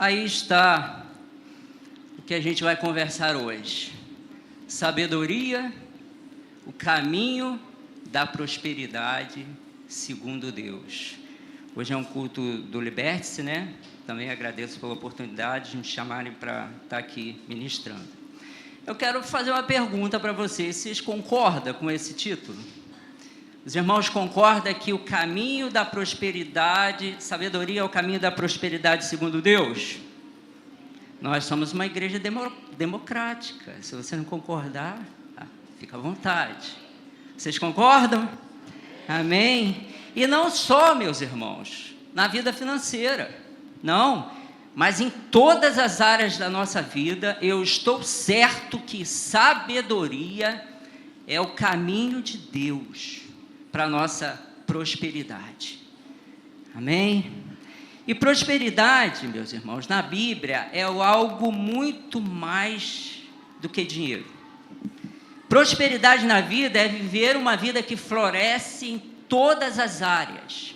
Aí está o que a gente vai conversar hoje. Sabedoria, o caminho da prosperidade segundo Deus. Hoje é um culto do Liberte-se, né? Também agradeço pela oportunidade de me chamarem para estar aqui ministrando. Eu quero fazer uma pergunta para vocês. Vocês concordam com esse título? Os irmãos concordam que o caminho da prosperidade, sabedoria é o caminho da prosperidade segundo Deus? Nós somos uma igreja democrática. Se você não concordar, fica à vontade. Vocês concordam? Amém? E não só, meus irmãos, na vida financeira. Não, mas em todas as áreas da nossa vida, eu estou certo que sabedoria é o caminho de Deus para a nossa prosperidade. Amém? E prosperidade, meus irmãos, na Bíblia é algo muito mais do que dinheiro. Prosperidade na vida é viver uma vida que floresce em todas as áreas.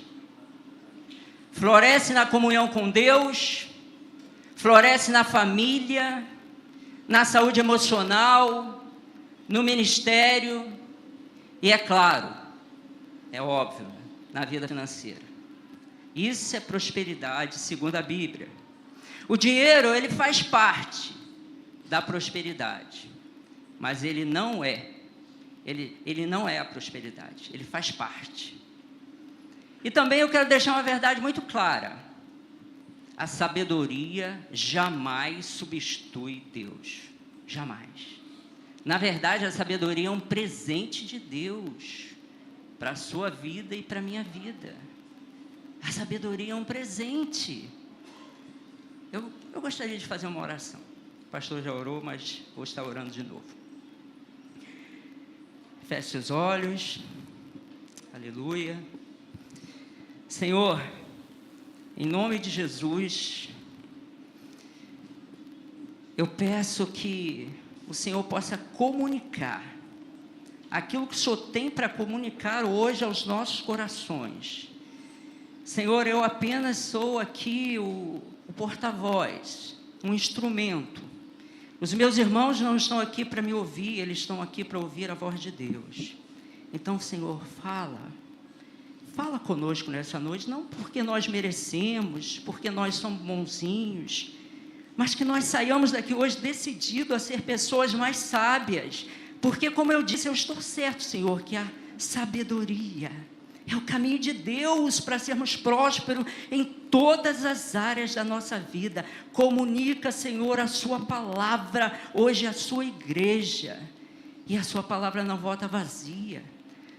Floresce na comunhão com Deus, floresce na família, na saúde emocional, no ministério e, é claro, é óbvio, na vida financeira. Isso é prosperidade segundo a Bíblia. O dinheiro, ele faz parte da prosperidade, mas ele não é a prosperidade, ele faz parte. E também eu quero deixar uma verdade muito clara: a sabedoria jamais substitui Deus, jamais. Na verdade, a sabedoria é um presente de Deus para a sua vida e para a minha vida. A sabedoria é um presente. Eu gostaria de fazer uma oração. O pastor já orou, mas vou estar orando de novo. Feche seus olhos. Aleluia. Senhor, em nome de Jesus, eu peço que o Senhor possa comunicar aquilo que o Senhor tem para comunicar hoje aos nossos corações. Senhor, eu apenas sou aqui o porta-voz, um instrumento. Os meus irmãos não estão aqui para me ouvir, eles estão aqui para ouvir a voz de Deus. Então, Senhor, fala conosco nessa noite, não porque nós merecemos, porque nós somos bonzinhos, mas que nós saiamos daqui hoje decididos a ser pessoas mais sábias, porque, como eu disse, eu estou certo, Senhor, que a sabedoria é o caminho de Deus para sermos prósperos em todas as áreas da nossa vida. Comunica, Senhor, a sua palavra hoje à sua igreja, e a sua palavra não volta vazia.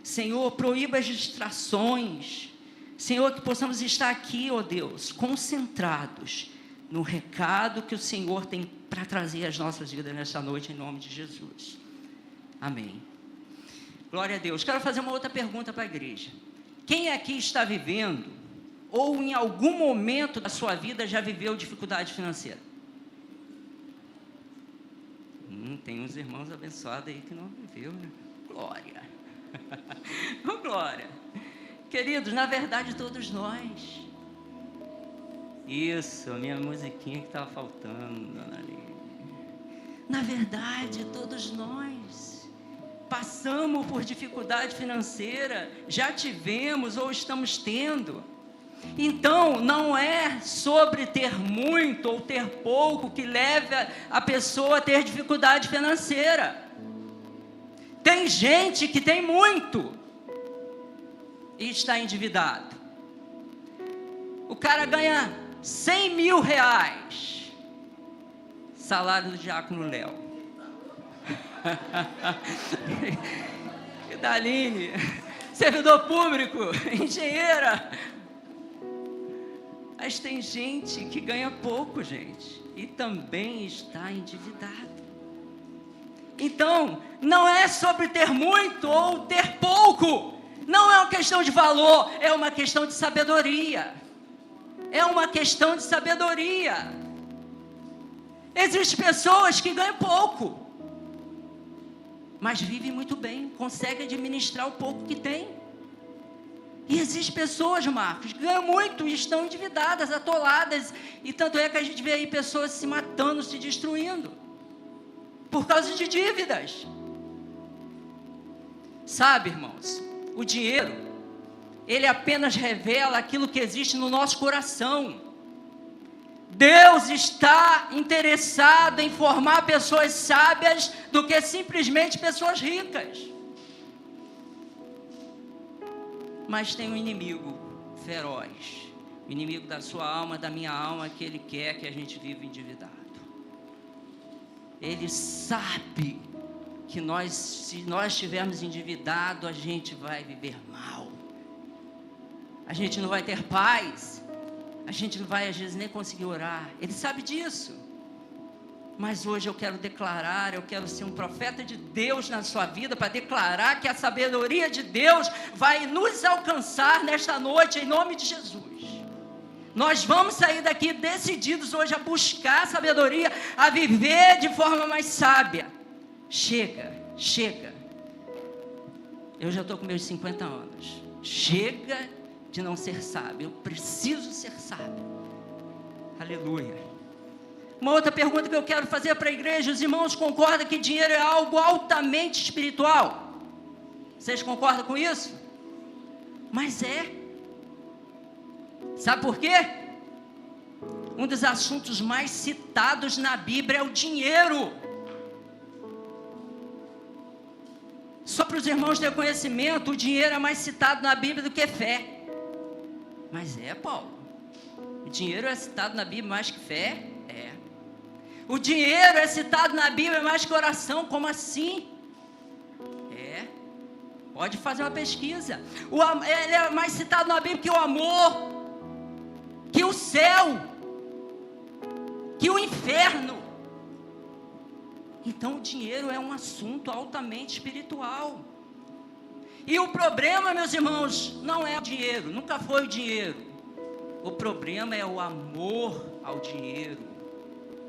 Senhor, proíba as distrações. Senhor, que possamos estar aqui, ó Deus, concentrados no recado que o Senhor tem para trazer às nossas vidas nesta noite, em nome de Jesus. Amém. Glória a Deus. Quero fazer uma outra pergunta para a igreja. Quem aqui está vivendo, ou em algum momento da sua vida já viveu dificuldade financeira? Tem uns irmãos abençoados aí que não viveu, né? Glória. Oh, glória. Queridos, na verdade todos nós. Isso, a minha musiquinha que estava faltando, dona Lívia. Na verdade, todos nós passamos por dificuldade financeira, já tivemos ou estamos tendo. Então, não é sobre ter muito ou ter pouco que leva a pessoa a ter dificuldade financeira. Tem gente que tem muito e está endividado. O cara ganha 100 mil reais, salário do diácono Léo. E Daline, servidor público, engenheira. Mas tem gente que ganha pouco, gente, e também está endividado. Então, não é sobre ter muito ou ter pouco. Não é uma questão de valor, é uma questão de sabedoria. É uma questão de sabedoria. Existem pessoas que ganham pouco, mas vivem muito bem, conseguem administrar o pouco que tem. E existem pessoas, Marcos, que ganham muito e estão endividadas, atoladas. E tanto é que a gente vê aí pessoas se matando, se destruindo, por causa de dívidas. Sabe, irmãos, o dinheiro, ele apenas revela aquilo que existe no nosso coração. Deus está interessado em formar pessoas sábias do que simplesmente pessoas ricas. Mas tem um inimigo feroz, o inimigo da sua alma, da minha alma, que ele quer que a gente viva endividado. Ele sabe que se nós estivermos endividados, a gente vai viver mal. A gente não vai ter paz. A gente não vai, às vezes, nem conseguir orar. Ele sabe disso. Mas hoje eu quero declarar, eu quero ser um profeta de Deus na sua vida, para declarar que a sabedoria de Deus vai nos alcançar nesta noite, em nome de Jesus. Nós vamos sair daqui decididos hoje a buscar sabedoria, a viver de forma mais sábia. Chega. Eu já estou com meus 50 anos. Chega de não ser sábio, eu preciso ser sábio. Aleluia. Uma outra pergunta que eu quero fazer para a igreja: os irmãos concordam que dinheiro é algo altamente espiritual? Vocês concordam com isso? Mas é. Sabe por quê? Um dos assuntos mais citados na Bíblia é o dinheiro. Só para os irmãos terem conhecimento, o dinheiro é mais citado na Bíblia do que fé. Mas é, Paulo, o dinheiro é citado na Bíblia mais que fé? É. O dinheiro é citado na Bíblia mais que oração? Como assim? É. Pode fazer uma pesquisa. Ele é mais citado na Bíblia que o amor, que o céu, que o inferno. Então o dinheiro é um assunto altamente espiritual. E o problema, meus irmãos, não é o dinheiro, nunca foi o dinheiro. O problema é o amor ao dinheiro.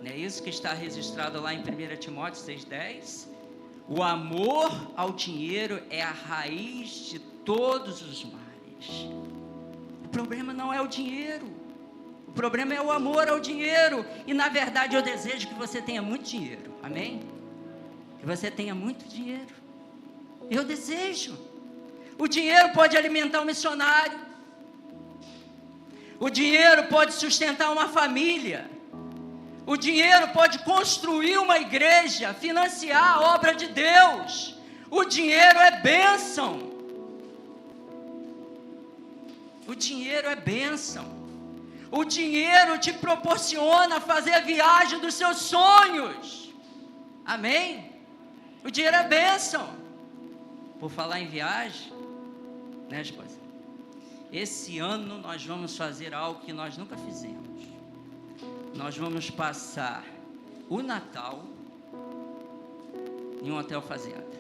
Não é isso que está registrado lá em 1 Timóteo 6,10? O amor ao dinheiro é a raiz de todos os males. O problema não é o dinheiro. O problema é o amor ao dinheiro. E na verdade eu desejo que você tenha muito dinheiro. Amém? Que você tenha muito dinheiro. Eu desejo. O dinheiro pode alimentar um missionário. O dinheiro pode sustentar uma família. O dinheiro pode construir uma igreja, financiar a obra de Deus. O dinheiro é bênção. O dinheiro é bênção. O dinheiro te proporciona fazer a viagem dos seus sonhos. Amém? O dinheiro é bênção. Por falar em viagem, né, esposa? Esse ano nós vamos fazer algo que nós nunca fizemos. Nós vamos passar o Natal em um hotel fazenda.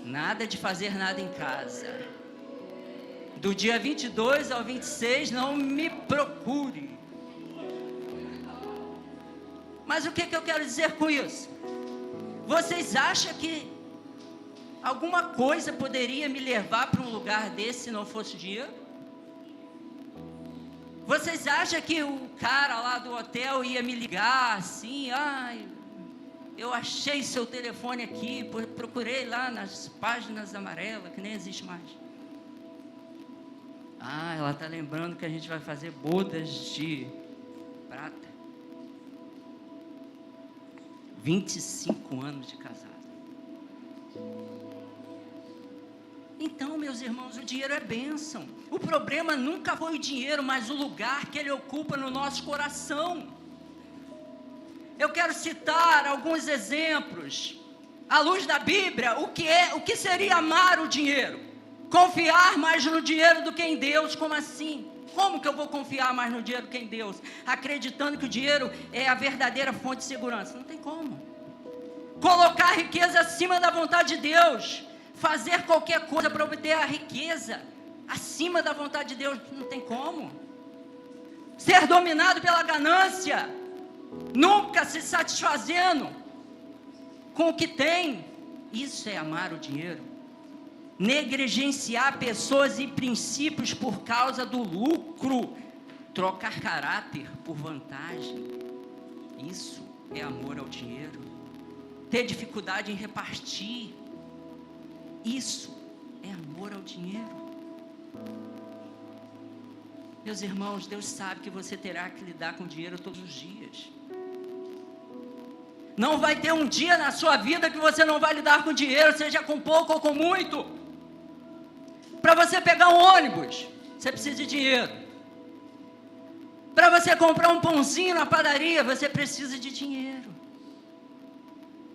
Nada de fazer nada em casa. Do dia 22 ao 26, não me procure. Mas o que eu quero dizer com isso? Vocês acham que alguma coisa poderia me levar para um lugar desse se não fosse dinheiro? Vocês acham que o cara lá do hotel ia me ligar assim? Eu achei seu telefone aqui, procurei lá nas páginas amarelas, que nem existe mais. Ela está lembrando que a gente vai fazer bodas de prata. 25 anos de casado. Então, meus irmãos, o dinheiro é bênção. O problema nunca foi o dinheiro, mas o lugar que ele ocupa no nosso coração. Eu quero citar alguns exemplos. À luz da Bíblia, o que seria amar o dinheiro? Confiar mais no dinheiro do que em Deus. Como assim? Como que eu vou confiar mais no dinheiro do que em Deus? Acreditando que o dinheiro é a verdadeira fonte de segurança. Não tem como. Colocar a riqueza acima da vontade de Deus. Fazer qualquer coisa para obter a riqueza acima da vontade de Deus. Não tem como. Ser dominado pela ganância. Nunca se satisfazendo com o que tem. Isso é amar o dinheiro. negligenciar pessoas e princípios por causa do lucro, trocar caráter por vantagem. Isso é amor ao dinheiro. Ter dificuldade em repartir, isso é amor ao dinheiro. Meus irmãos, Deus sabe que você terá que lidar com dinheiro todos os dias. Não vai ter um dia na sua vida que você não vai lidar com dinheiro, seja com pouco ou com muito. Para você pegar um ônibus, você precisa de dinheiro. Para você comprar um pãozinho na padaria, você precisa de dinheiro.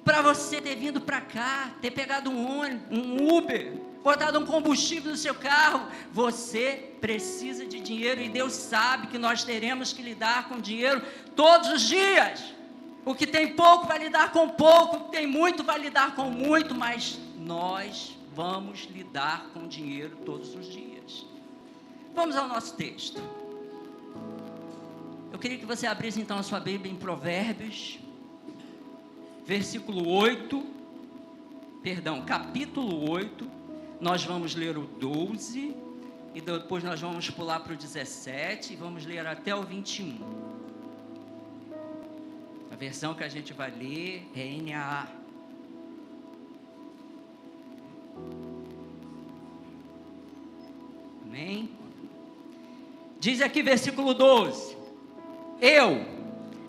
Para você ter vindo para cá, ter pegado um ônibus, um Uber, botado um combustível no seu carro, você precisa de dinheiro, e Deus sabe que nós teremos que lidar com dinheiro todos os dias. O que tem pouco vai lidar com pouco, o que tem muito vai lidar com muito, mas nós vamos lidar com dinheiro todos os dias. Vamos ao nosso texto. Eu queria que você abrisse então a sua Bíblia em Provérbios, capítulo 8, nós vamos ler o 12, e depois nós vamos pular para o 17, e vamos ler até o 21. A versão que a gente vai ler é NAA. Amém? Diz aqui versículo 12: Eu,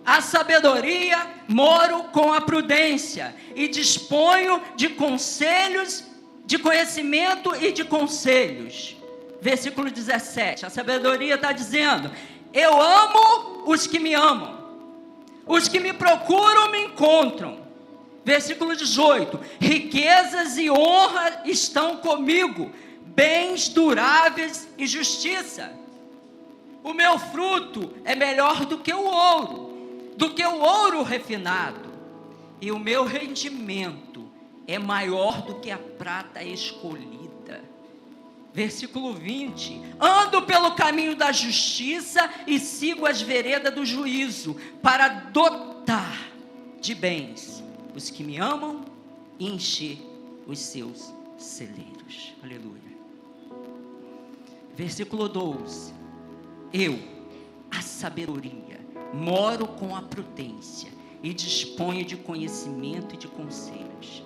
a sabedoria, moro com a prudência, e disponho de conselhos, de conhecimento e de conselhos. Versículo 17, a sabedoria está dizendo: eu amo os que me amam, os que me procuram me encontram. Versículo 18, riquezas e honra estão comigo, bens duráveis e justiça. O meu fruto é melhor do que o ouro refinado, e o meu rendimento é maior do que a prata escolhida. Versículo 20, ando pelo caminho da justiça e sigo as veredas do juízo, para dotar de bens os que me amam e encher os seus celeiros. Aleluia. Versículo 12, eu, a sabedoria, moro com a prudência e disponho de conhecimento e de conselhos.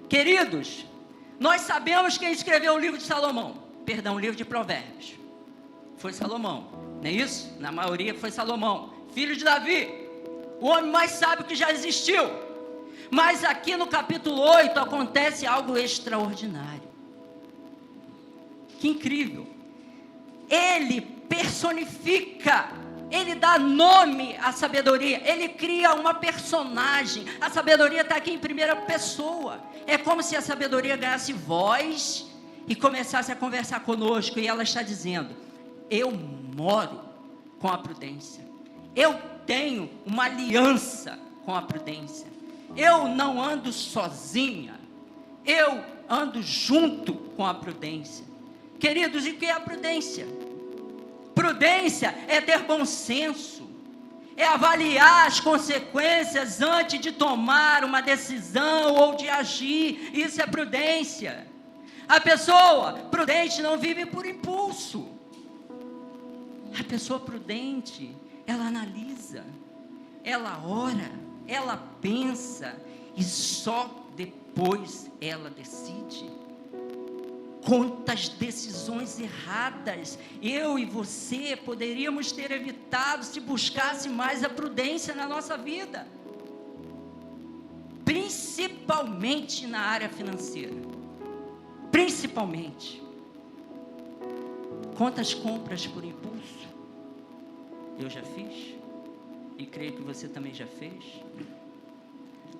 Queridos, nós sabemos quem escreveu o livro de Salomão. Perdão, o livro de Provérbios. Foi Salomão, não é isso? Na maioria foi Salomão, filho de Davi, o homem mais sábio que já existiu. Mas aqui no capítulo 8 acontece algo extraordinário. Que incrível. Ele personifica, ele dá nome à sabedoria, ele cria uma personagem. A sabedoria está aqui em primeira pessoa. É como se a sabedoria ganhasse voz e começasse a conversar conosco, e ela está dizendo: eu moro com a prudência, eu tenho uma aliança com a prudência, eu não ando sozinha, eu ando junto com a prudência. Queridos, e o que é a prudência? Prudência é ter bom senso, é avaliar as consequências antes de tomar uma decisão ou de agir. Isso é prudência. A pessoa prudente não vive por impulso. A pessoa prudente, ela analisa, ela ora, ela pensa, e só depois ela decide. Quantas decisões erradas eu e você poderíamos ter evitado se buscasse mais a prudência na nossa vida, principalmente na área financeira. Principalmente. Quantas compras por impulso eu já fiz, e creio que você também já fez.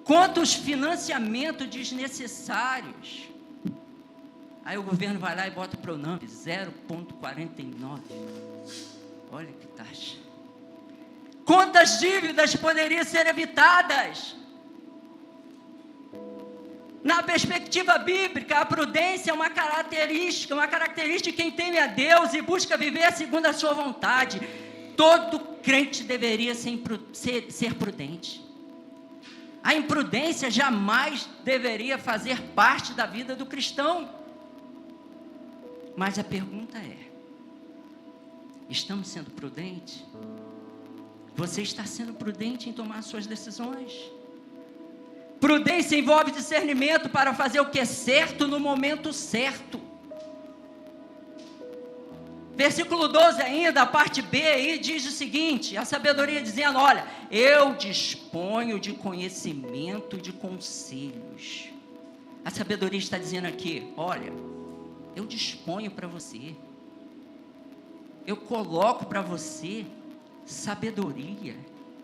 Quantos financiamentos desnecessários. Aí o governo vai lá e bota o Pronamp 0,49. Olha que taxa. Quantas dívidas poderiam ser evitadas? Na perspectiva bíblica, a prudência é uma característica de quem teme a Deus e busca viver segundo a sua vontade. Todo crente deveria ser prudente. A imprudência jamais deveria fazer parte da vida do cristão. Mas a pergunta é: estamos sendo prudentes? Você está sendo prudente em tomar suas decisões? Prudência envolve discernimento para fazer o que é certo no momento certo. Versículo 12 ainda, a parte B aí, diz o seguinte, a sabedoria dizendo, olha, eu disponho de conhecimento, de conselhos. A sabedoria está dizendo aqui, olha, eu disponho para você, eu coloco para você sabedoria,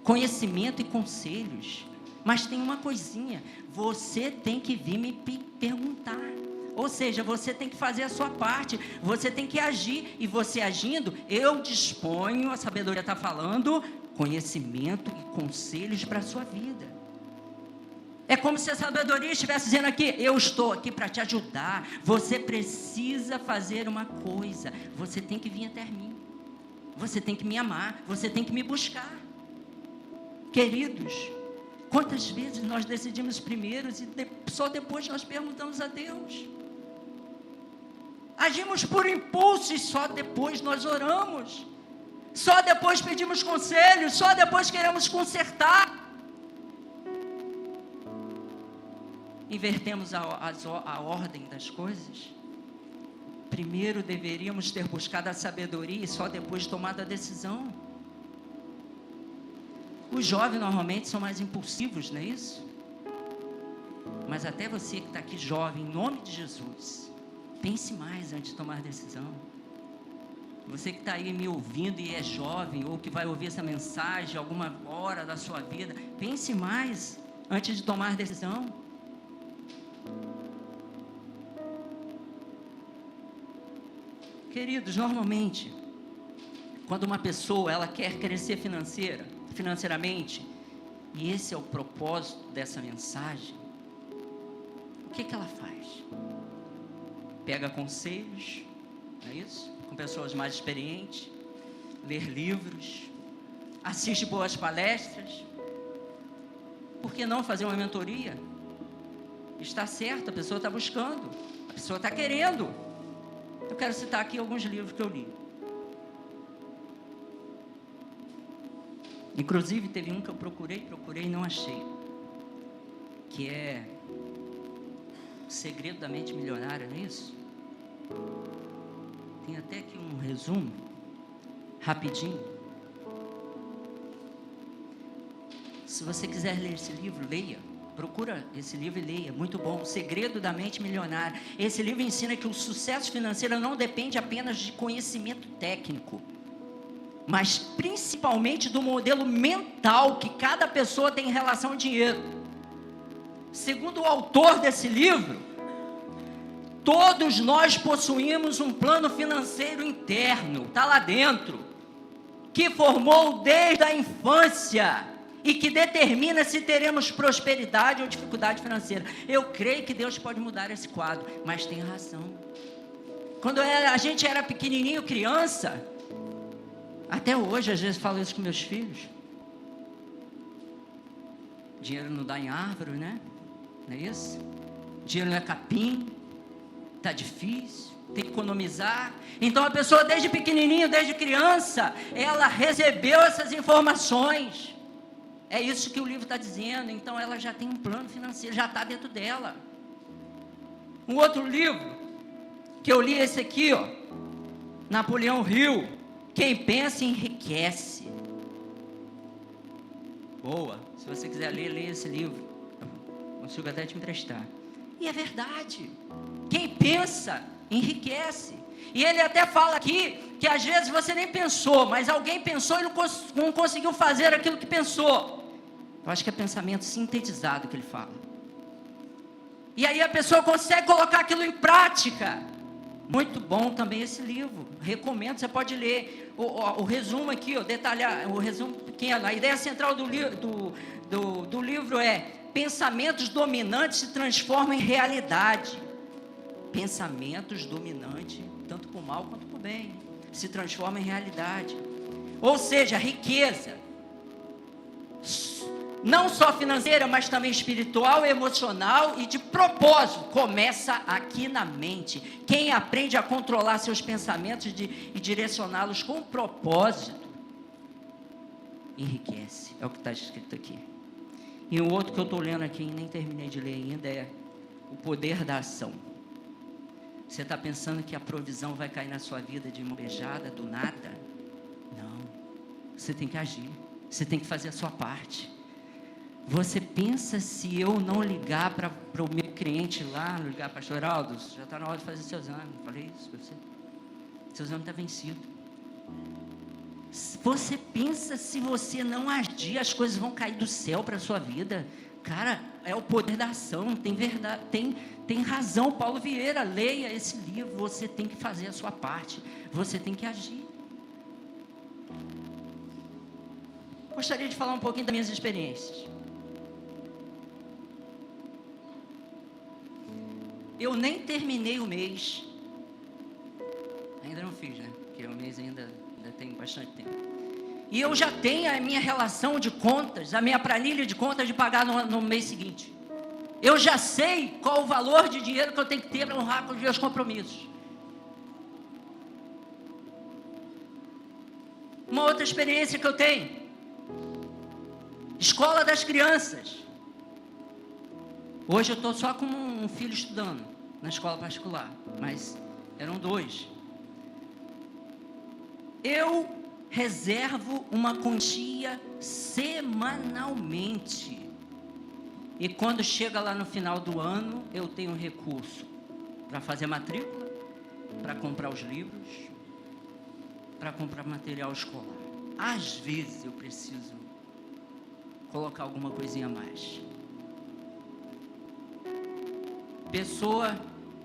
conhecimento e conselhos. Mas tem uma coisinha, você tem que vir me perguntar. Ou seja, você tem que fazer a sua parte, você tem que agir, e você agindo, eu disponho, a sabedoria está falando, conhecimento e conselhos para a sua vida. É como se a sabedoria estivesse dizendo aqui, eu estou aqui para te ajudar, você precisa fazer uma coisa, você tem que vir até mim, você tem que me amar, você tem que me buscar. Queridos, quantas vezes nós decidimos primeiro e só depois nós perguntamos a Deus? Agimos por impulso e só depois nós oramos. Só depois pedimos conselhos, só depois queremos consertar. Invertemos a ordem das coisas. Primeiro deveríamos ter buscado a sabedoria e só depois tomado a decisão. Os jovens normalmente são mais impulsivos, não é isso? Mas até você que está aqui jovem, em nome de Jesus, pense mais antes de tomar decisão. Você que está aí me ouvindo e é jovem, ou que vai ouvir essa mensagem alguma hora da sua vida, pense mais antes de tomar decisão. Queridos, normalmente, quando uma pessoa ela quer crescer financeiramente, e esse é o propósito dessa mensagem, o que ela faz? Pega conselhos, não é isso? Com pessoas mais experientes, ler livros, assiste boas palestras. Por que não fazer uma mentoria? Está certo, a pessoa está buscando, a pessoa está querendo. Eu quero citar aqui alguns livros que eu li. Inclusive teve um que eu procurei e não achei, que é O Segredo da Mente Milionária, não é isso? Tem até aqui um resumo, rapidinho. Se você quiser ler esse livro, leia. Procura esse livro e leia, muito bom. O Segredo da Mente Milionária. Esse livro ensina que o sucesso financeiro não depende apenas de conhecimento técnico, mas principalmente do modelo mental que cada pessoa tem em relação ao dinheiro. Segundo o autor desse livro, todos nós possuímos um plano financeiro interno, está lá dentro, que formou desde a infância e que determina se teremos prosperidade ou dificuldade financeira. Eu creio que Deus pode mudar esse quadro, mas tem razão. Quando a gente era pequenininho, criança, até hoje, às vezes falo isso com meus filhos. Dinheiro não dá em árvore, né? Não é isso? Dinheiro não é capim. Está difícil, tem que economizar. Então a pessoa desde pequenininho, desde criança, ela recebeu essas informações. É isso que o livro está dizendo. Então ela já tem um plano financeiro, já está dentro dela. Um outro livro, que eu li esse aqui, ó, Napoleão Hill, Quem Pensa Enriquece. Boa, se você quiser ler, leia esse livro. Consigo até te emprestar. E é verdade. Quem pensa, enriquece. E ele até fala aqui, que às vezes você nem pensou, mas alguém pensou e não conseguiu fazer aquilo que pensou. Eu acho que é pensamento sintetizado que ele fala. E aí a pessoa consegue colocar aquilo em prática. Muito bom também esse livro. Recomendo, você pode ler. O resumo aqui, detalhar, o resumo pequeno. A ideia central do livro é: pensamentos dominantes se transformam em realidade. Pensamentos dominantes, tanto para o mal quanto para o bem, se transformam em realidade. Ou seja, riqueza não só financeira, mas também espiritual, emocional e de propósito, começa aqui na mente. Quem aprende a controlar seus pensamentos e direcioná-los com propósito, enriquece, é o que está escrito aqui. E o outro que eu estou lendo aqui, nem terminei de ler ainda, é o poder da ação. Você está pensando que a provisão vai cair na sua vida de mão beijada, do nada? Não, você tem que agir, você tem que fazer a sua parte. Você pensa, se eu não ligar para o meu cliente lá, não ligar, pastor Aldo, já está na hora de fazer seu exame, falei isso para você, seu exame está vencido. Você pensa, se você não agir, as coisas vão cair do céu para a sua vida? Cara, é o poder da ação, tem verdade, tem razão, Paulo Vieira, leia esse livro, você tem que fazer a sua parte, você tem que agir. Gostaria de falar um pouquinho das minhas experiências. Eu nem terminei o mês, ainda não fiz, né? Porque o mês ainda tem bastante tempo. E eu já tenho a minha relação de contas, a minha planilha de contas de pagar no mês seguinte. Eu já sei qual o valor de dinheiro que eu tenho que ter para honrar com os meus compromissos. Uma outra experiência que eu tenho, escola das crianças. Hoje eu estou só com um filho estudando na escola particular, mas eram 2. Eu reservo uma quantia semanalmente. E quando chega lá no final do ano, eu tenho um recurso para fazer matrícula, para comprar os livros, para comprar material escolar. Às vezes eu preciso colocar alguma coisinha a mais. Pessoa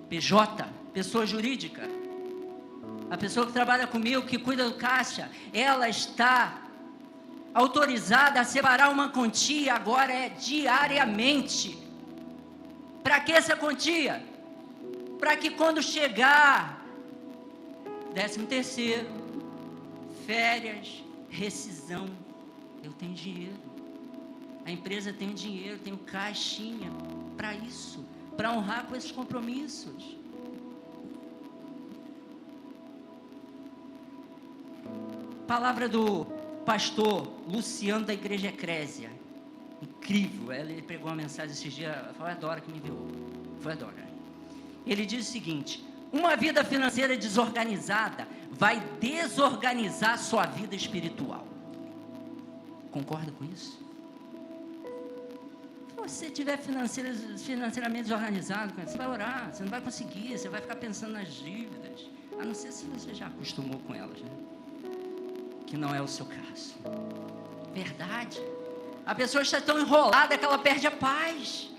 PJ, pessoa jurídica, a pessoa que trabalha comigo, que cuida do caixa, ela está autorizada a separar uma quantia, agora é diariamente. Para que essa quantia? Para que quando chegar 13º, férias, rescisão, eu tenho dinheiro. A empresa tem dinheiro, tem caixinha para isso, para honrar com esses compromissos. Palavra do pastor Luciano da Igreja Eclésia, incrível, ele pregou uma mensagem esses dias, foi a Dora que me enviou, foi a Dora. Ele diz o seguinte: uma vida financeira desorganizada vai desorganizar sua vida espiritual. Concorda com isso? Se você estiver financeiramente desorganizado, você vai orar, você não vai conseguir, você vai ficar pensando nas dívidas, a não ser se você já acostumou com elas, né? Que não é o seu caso. Verdade. A pessoa está tão enrolada que ela perde a paz.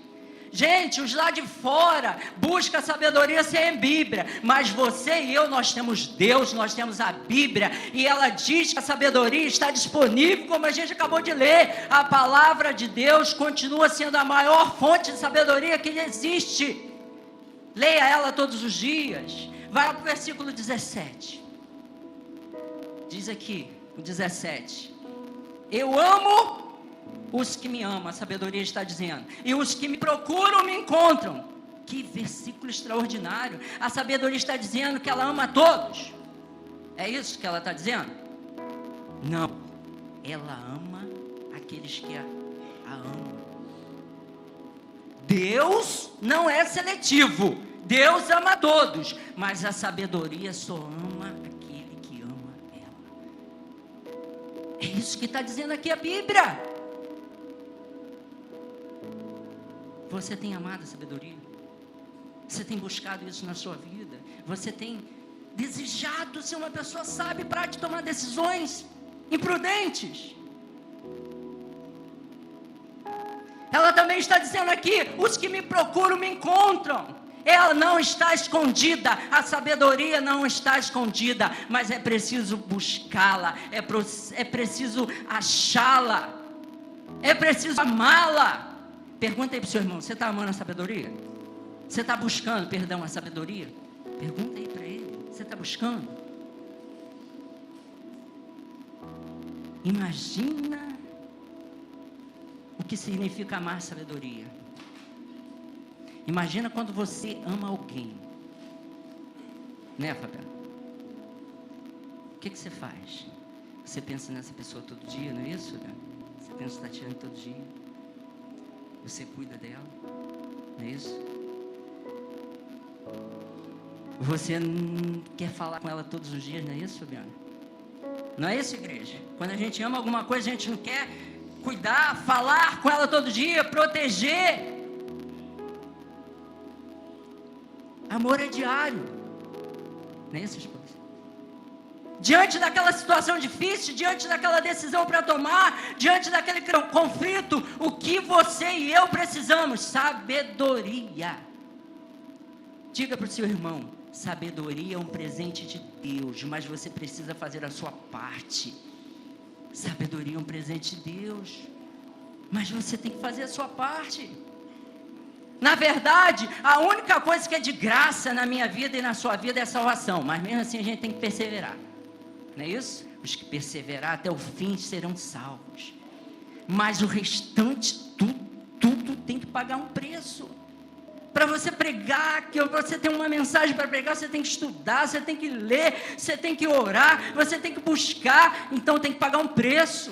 Gente, os lá de fora buscam a sabedoria sem Bíblia, mas você e eu, nós temos Deus, nós temos a Bíblia, e ela diz que a sabedoria está disponível, como a gente acabou de ler. A palavra de Deus continua sendo a maior fonte de sabedoria que existe. Leia ela todos os dias. Vai lá para o versículo 17. Diz aqui, o 17: eu amo os que me amam, a sabedoria está dizendo, e os que me procuram me encontram. Que versículo extraordinário. A sabedoria está dizendo que ela ama a todos. É isso que ela está dizendo? Não, ela ama aqueles que a amam. Deus não é seletivo, Deus ama a todos, mas a sabedoria só ama aquele que ama ela. É isso que está dizendo aqui a Bíblia. Você tem amado a sabedoria? Você tem buscado isso na sua vida? Você tem desejado ser uma pessoa sábia para de tomar decisões imprudentes? Ela também está dizendo aqui: os que me procuram me encontram. Ela não está escondida, a sabedoria não está escondida, mas é preciso buscá-la, é preciso achá-la, é preciso amá-la. Pergunta aí para o seu irmão: você está amando a sabedoria? Você está buscando, a sabedoria? Pergunta aí para ele: você está buscando? Imagina o que significa amar sabedoria. Imagina quando você ama alguém, né, Fabiano? O que você faz? Você pensa nessa pessoa todo dia, não é isso, né? Você pensa em Tatiana todo dia. Você cuida dela, não é isso? Você quer falar com ela todos os dias, não é isso, Fabiano? Não é isso, igreja? Quando a gente ama alguma coisa, a gente não quer cuidar, falar com ela todo dia, proteger. Amor é diário, não é isso, esposa? Diante daquela situação difícil, diante daquela decisão para tomar, diante daquele conflito, o que você e eu precisamos? Sabedoria. Diga para o seu irmão: sabedoria é um presente de Deus, mas você precisa fazer a sua parte. Sabedoria é um presente de Deus, mas você tem que fazer a sua parte. Na verdade, a única coisa que é de graça na minha vida e na sua vida é a salvação, mas mesmo assim a gente tem que perseverar, não é isso? Os que perseverar até o fim serão salvos, mas o restante, tudo tem que pagar um preço. Para você pregar, que você tem uma mensagem para pregar, você tem que estudar, você tem que ler, você tem que orar, você tem que buscar, então tem que pagar um preço.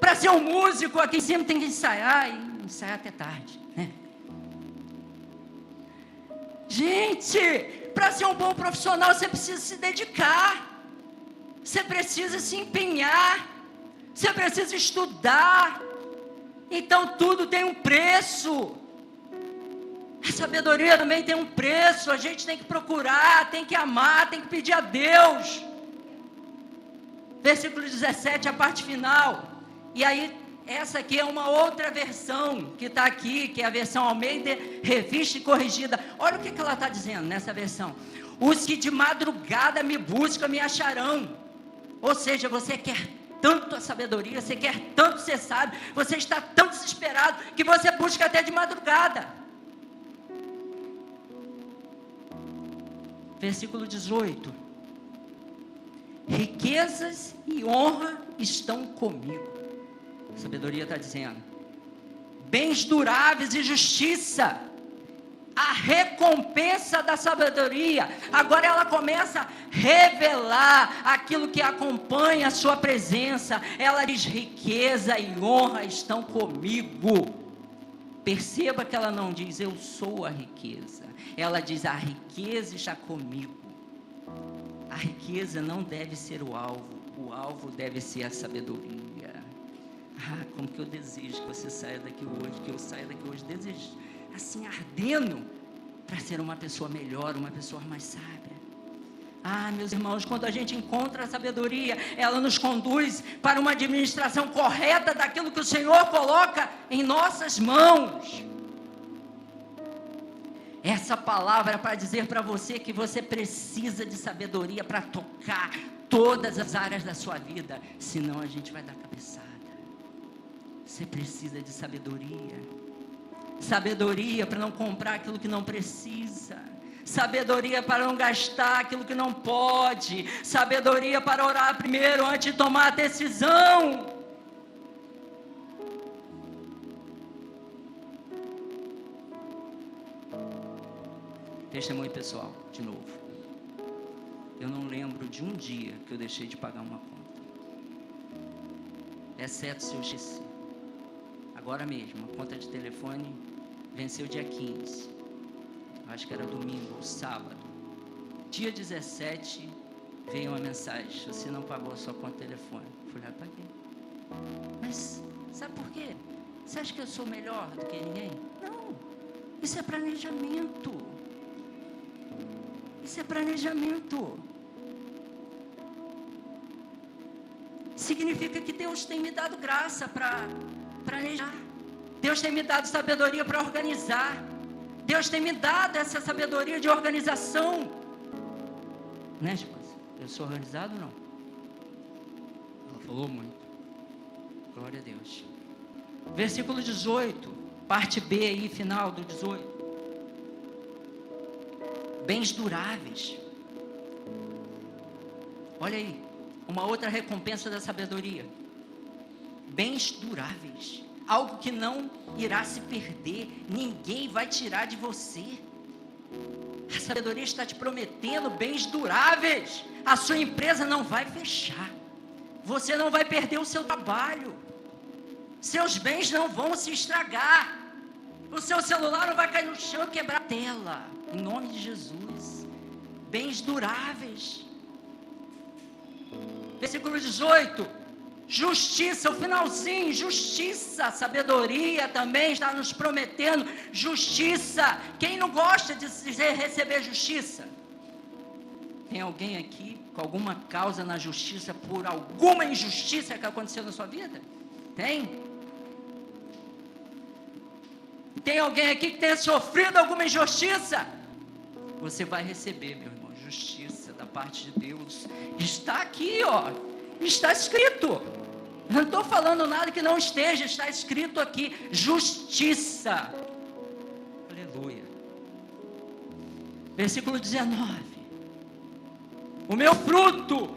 Para ser um músico, aqui em cima tem que ensaiar, e ensaiar até tarde, né? Gente, para ser um bom profissional, você precisa se dedicar, você precisa se empenhar, você precisa estudar, então tudo tem um preço. A sabedoria também tem um preço, a gente tem que procurar, tem que amar, tem que pedir a Deus. Versículo 17, a parte final. E aí, essa aqui é uma outra versão que está aqui, que é a versão Almeida, revista e corrigida. Olha o que ela está dizendo nessa versão: os que de madrugada me buscam, me acharão. Ou seja, você quer tanto a sabedoria, você quer tanto ser sábio, você está tão desesperado, que você busca até de madrugada. Versículo 18: riquezas e honra estão comigo. A sabedoria está dizendo: bens duráveis e justiça, a recompensa da sabedoria. Agora ela começa a revelar aquilo que acompanha a sua presença. Ela diz: riqueza e honra estão comigo. Perceba que ela não diz eu sou a riqueza, ela diz a riqueza está comigo. A riqueza não deve ser o alvo deve ser a sabedoria. Como que eu desejo que você saia daqui hoje, que eu saia daqui hoje, desejo, assim, ardendo, para ser uma pessoa melhor, uma pessoa mais sábia. Meus irmãos, quando a gente encontra a sabedoria, ela nos conduz para uma administração correta daquilo que o Senhor coloca em nossas mãos. Essa palavra é para dizer para você que você precisa de sabedoria para tocar todas as áreas da sua vida, senão a gente vai dar cabeçada. Você precisa de sabedoria. Sabedoria para não comprar aquilo que não precisa. Sabedoria para não gastar aquilo que não pode. Sabedoria para orar primeiro antes de tomar a decisão. Testemunho pessoal, de novo. Eu não lembro de um dia que eu deixei de pagar uma conta, exceto se eu esqueci. Agora mesmo, a conta de telefone venceu dia 15. Acho que era domingo ou sábado. Dia 17 veio uma mensagem: você não pagou a sua conta de telefone. Fui lá e paguei. Mas sabe por quê? Você acha que eu sou melhor do que ninguém? Não. Isso é planejamento. Isso é planejamento. Significa que Deus tem me dado graça para planejar. Deus tem me dado sabedoria para organizar. Deus tem me dado essa sabedoria de organização. Né, esposa? Eu sou organizado ou não? Ela falou muito. Glória a Deus. Versículo 18, parte B aí, final do 18. Bens duráveis. Olha aí, uma outra recompensa da sabedoria. Bens duráveis. algo que não irá se perder, ninguém vai tirar de você. A sabedoria está te prometendo bens duráveis. A sua empresa não vai fechar, você não vai perder o seu trabalho, seus bens não vão se estragar, o seu celular não vai cair no chão e quebrar a tela, em nome de Jesus. Bens duráveis. Versículo 18, justiça, o finalzinho, justiça, sabedoria também está nos prometendo justiça. Quem não gosta de receber justiça? Tem alguém aqui com alguma causa na justiça por alguma injustiça que aconteceu na sua vida? Tem? Tem alguém aqui que tenha sofrido alguma injustiça? Você vai receber, meu irmão, justiça da parte de Deus. Está aqui, ó. Está escrito. Não estou falando nada que não esteja. Está escrito aqui. Justiça. Aleluia. Versículo 19. O meu fruto.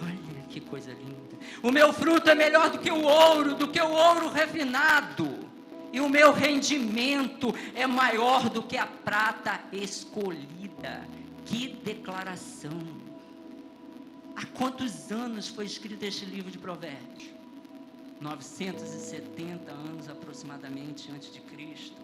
Olha que coisa linda. O meu fruto é melhor do que o ouro refinado. E o meu rendimento é maior do que a prata escolhida. Que declaração! Há quantos anos foi escrito este livro de Provérbios? 970 anos aproximadamente antes de Cristo.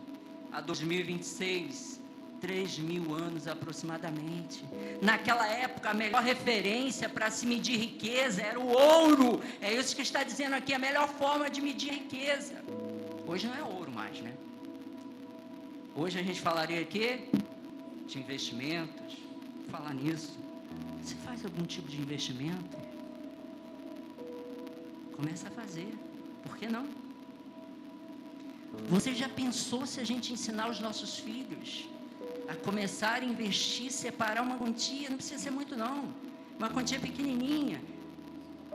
A 2026, 3.000 anos aproximadamente. Naquela época, a melhor referência para se medir riqueza era o ouro. É isso que está dizendo aqui, a melhor forma de medir riqueza. Hoje não é ouro mais, né? Hoje a gente falaria aqui de investimentos. Falar nisso, você faz algum tipo de investimento? Começa a fazer, por que não? Você já pensou se a gente ensinar os nossos filhos a começar a investir, separar uma quantia? Não precisa ser muito não, uma quantia pequenininha,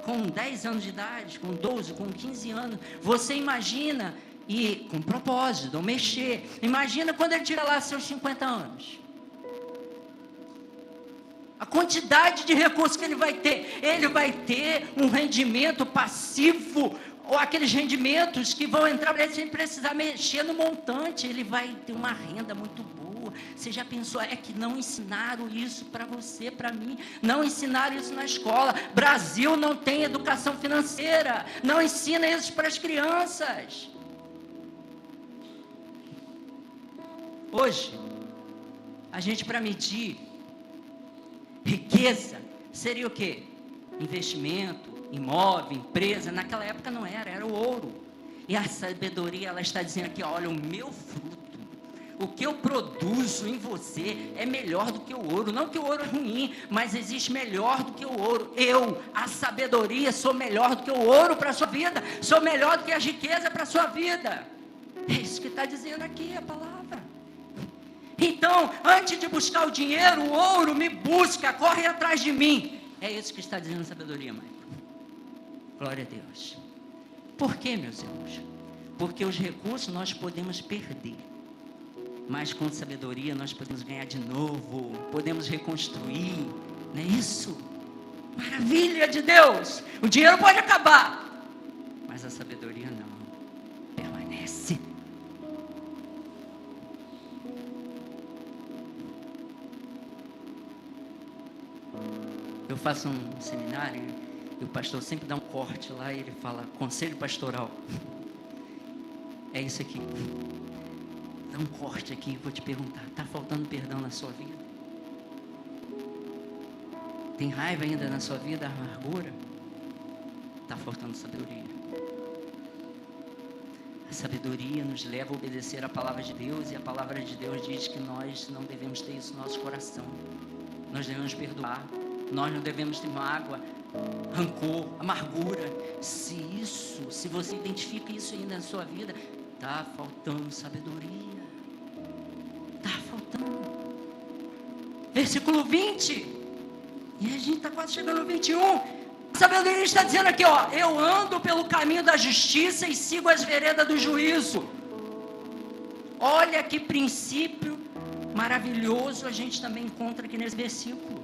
com 10 anos de idade, com 12, com 15 anos, você imagina, e com propósito, não mexer, imagina quando ele tiver lá seus 50 anos, a quantidade de recursos que ele vai ter um rendimento passivo, ou aqueles rendimentos que vão entrar sem precisar mexer no montante, ele vai ter uma renda muito boa. Você já pensou, é que não ensinaram isso para você, para mim, não ensinaram isso na escola. Brasil não tem educação financeira, não ensina isso para as crianças. Hoje, a gente para medir riqueza seria o quê? Investimento, imóvel, empresa. Naquela época não era o ouro. E a sabedoria, ela está dizendo aqui, olha, o meu fruto, o que eu produzo em você é melhor do que o ouro. Não que o ouro é ruim, mas existe melhor do que o ouro. A sabedoria, sou melhor do que o ouro para a sua vida, sou melhor do que a riqueza para a sua vida. É isso que está dizendo aqui a palavra. Então, antes de buscar o dinheiro, o ouro me busca, corre atrás de mim. É isso que está dizendo a sabedoria, mãe. Glória a Deus. Por quê, meus irmãos? Porque os recursos nós podemos perder, mas com sabedoria nós podemos ganhar de novo, podemos reconstruir, não é isso? Maravilha de Deus! O dinheiro pode acabar, mas a sabedoria não, permanece. Eu faço um seminário e o pastor sempre dá um corte lá e ele fala, conselho pastoral. É isso aqui. Dá um corte aqui e vou te perguntar, está faltando perdão na sua vida? Tem raiva ainda na sua vida, amargura? Está faltando sabedoria. A sabedoria nos leva a obedecer a palavra de Deus, e a palavra de Deus diz que nós não devemos ter isso no nosso coração. Nós devemos perdoar. Nós não devemos ter mágoa, rancor, amargura. Se você identifica isso ainda na sua vida, está faltando sabedoria. Está faltando. Versículo 20. E a gente está quase chegando no 21. A sabedoria está dizendo aqui, ó, eu ando pelo caminho da justiça e sigo as veredas do juízo. Olha que princípio maravilhoso a gente também encontra aqui nesse versículo.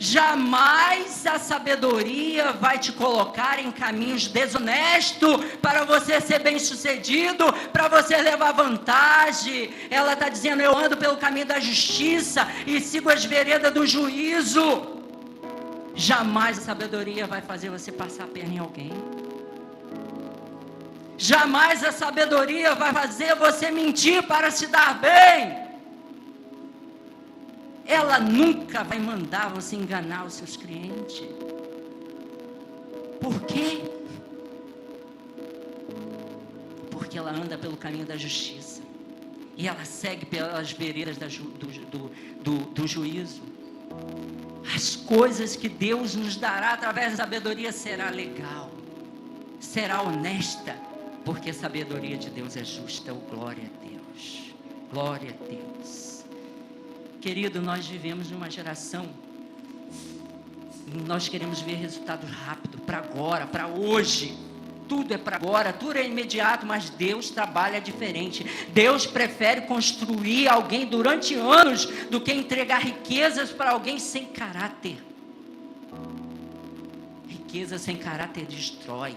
Jamais a sabedoria vai te colocar em caminhos desonestos para você ser bem-sucedido, para você levar vantagem. Ela está dizendo: eu ando pelo caminho da justiça e sigo as veredas do juízo. Jamais a sabedoria vai fazer você passar a perna em alguém. Jamais a sabedoria vai fazer você mentir para se dar bem. Ela nunca vai mandar você enganar os seus clientes. Por quê? Porque ela anda pelo caminho da justiça. E ela segue pelas veredas do juízo. As coisas que Deus nos dará através da sabedoria será legal. Será honesta. Porque a sabedoria de Deus é justa. Glória a Deus. Glória a Deus. Querido, nós vivemos numa geração, nós queremos ver resultado rápido, para agora, para hoje. Tudo é para agora, tudo é imediato, mas Deus trabalha diferente. Deus prefere construir alguém durante anos do que entregar riquezas para alguém sem caráter. Riqueza sem caráter destrói,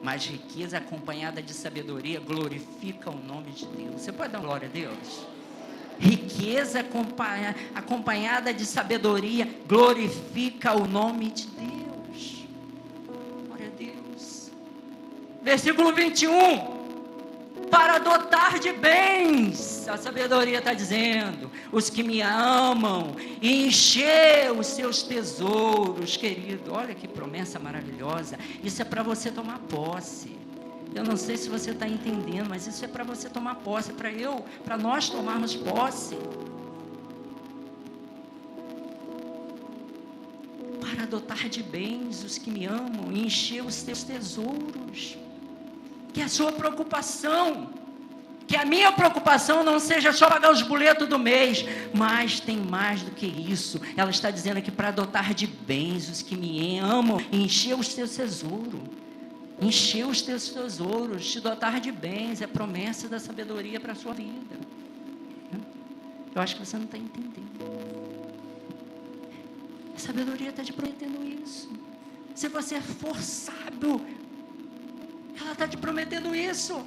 mas riqueza acompanhada de sabedoria glorifica o nome de Deus. Você pode dar glória a Deus? Riqueza acompanhada de sabedoria glorifica o nome de Deus. Glória a Deus. Versículo 21. Para dotar de bens, a sabedoria está dizendo, os que me amam, e encher os seus tesouros, querido. Olha que promessa maravilhosa. Isso é para você tomar posse. Eu não sei se você está entendendo, mas isso é para você tomar posse, para nós tomarmos posse. Para dotar de bens os que me amam e encher os teus tesouros. Que a sua preocupação, que a minha preocupação não seja só pagar os boletos do mês, mas tem mais do que isso. Ela está dizendo aqui para dotar de bens os que me amam e encher os teus tesouros. Encher os teus tesouros, te dotar de bens, é promessa da sabedoria para a sua vida. Eu acho que você não está entendendo. A sabedoria está te prometendo isso. Se você for sábio, ela está te prometendo isso.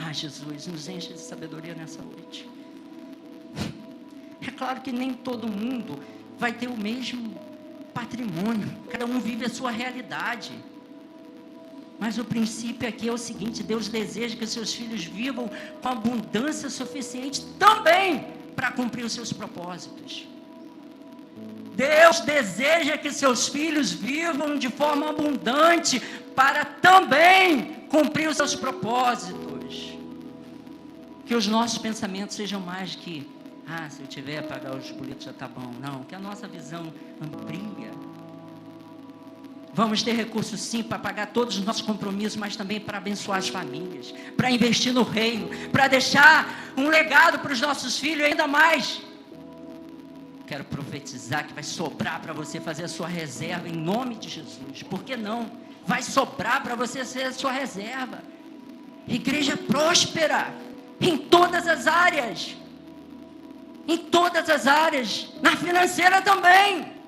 Ah, Jesus, nos enche de sabedoria nessa noite. É claro que nem todo mundo vai ter o mesmo patrimônio, cada um vive a sua realidade. Mas o princípio aqui é o seguinte: Deus deseja que seus filhos vivam com abundância suficiente também para cumprir os seus propósitos. Deus deseja que seus filhos vivam de forma abundante para também cumprir os seus propósitos. Que os nossos pensamentos sejam mais que, se eu tiver a pagar os boletos já está bom. Não, que a nossa visão amplia. Vamos ter recursos sim para pagar todos os nossos compromissos, mas também para abençoar as famílias, para investir no reino, para deixar um legado para os nossos filhos ainda mais. Quero profetizar que vai sobrar para você fazer a sua reserva em nome de Jesus. Por que não? Vai sobrar para você ser a sua reserva. Igreja próspera em todas as áreas. Em todas as áreas. Na financeira também.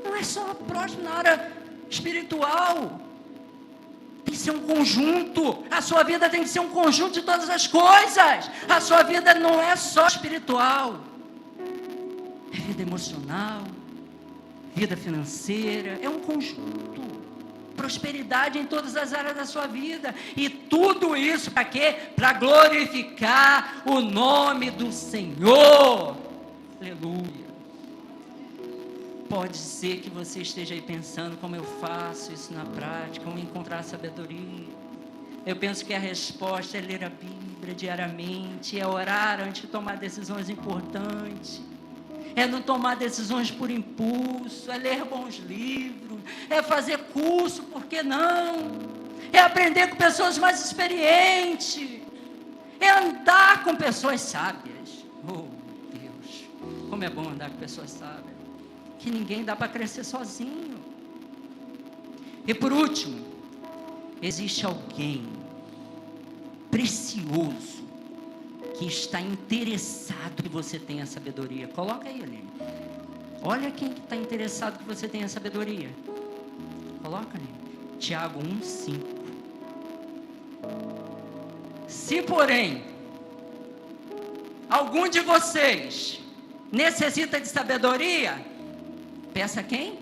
Não é só próximo na área espiritual. Tem que ser um conjunto. A sua vida tem que ser um conjunto de todas as coisas. A sua vida não é só espiritual. É vida emocional, vida financeira. É um conjunto. Prosperidade em todas as áreas da sua vida. E tudo isso para quê? Para glorificar o nome do Senhor. Aleluia. Pode ser que você esteja aí pensando: como eu faço isso na prática, como encontrar sabedoria. Eu penso que a resposta é ler a Bíblia diariamente, é orar antes de tomar decisões importantes, é não tomar decisões por impulso, é ler bons livros, é fazer curso, por que não? É aprender com pessoas mais experientes, é andar com pessoas sábias. Oh Deus, como é bom andar com pessoas sábias. Que ninguém dá para crescer sozinho. E por último, existe alguém precioso que está interessado que você tenha sabedoria. Coloca aí, Aline. Olha quem está interessado que você tenha sabedoria. Coloca, Aline. Tiago 1:5. Se, porém, algum de vocês necessita de sabedoria, peça a quem?